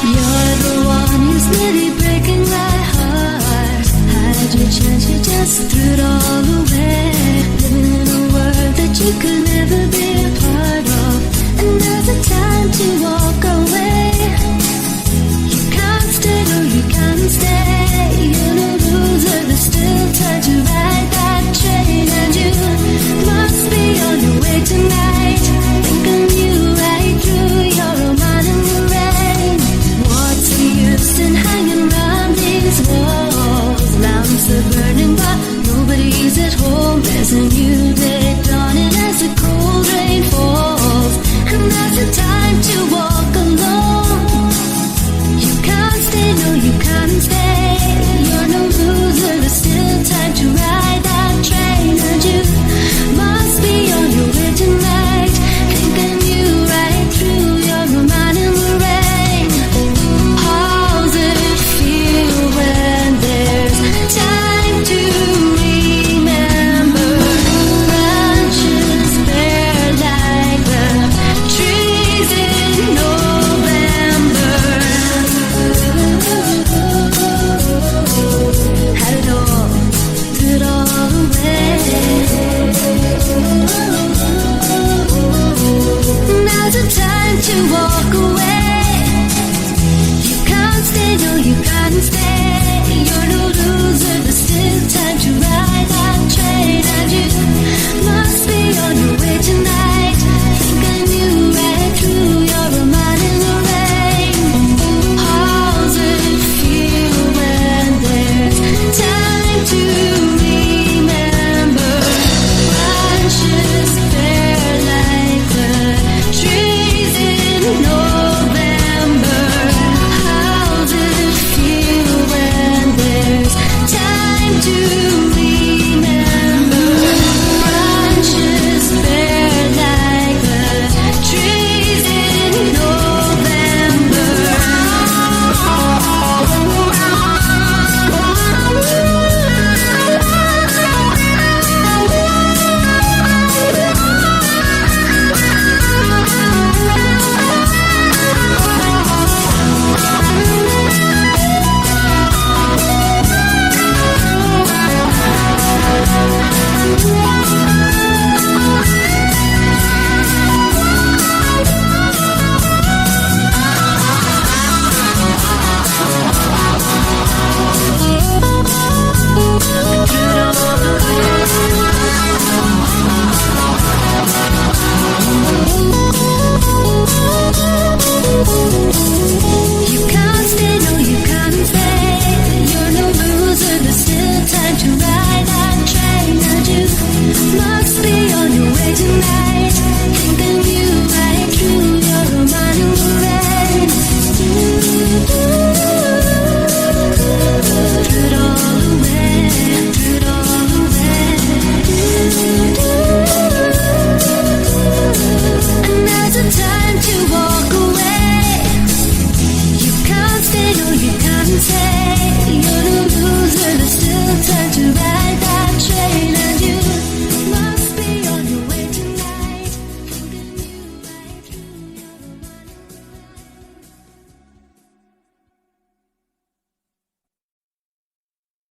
You're the one who's nearly breaking my heart. Had your chance, you just threw it all away. Living in a world that you could never be a part of. And now's the time to walk away. You can't stay, no you can't stay. You're no loser, there's still time to ride that train. And you must be on your way tonight. Thinking you right through, you're a man in the rain. What's the use in hanging around these walls? Lamps are burning but nobody's at home. There's a new day dawning as the cold rain falls. And that's the time to walk alone. You can't stay, no you can't stay. You're no loser, there's still time to ride that train. And you must be on your way tonight. Thinking you right through, you're a man in the rain. How's it feel when there's time to remember? Branches bare like the trees in November. Had it all, threw it all away. Now's the time to walk away. You can't stay, no you can't stay. You're no loser, there's still time to ride that train. And you must be on your way tonight. Thinking you right through, you're a man in the rain. How's it feel when there's time to remember? Branches bare like the trees in November. How's it feel when there's time to remember? Branches bare like the trees in November. You can't stay, no you can't stay. You're no loser, there's still time to ride that train. And you must be on your way tonight. Thinking you right through, you're a man in the rain. Threw it all away, threw it all away. And now's the time to walk away. You can't stay, no you can't stay.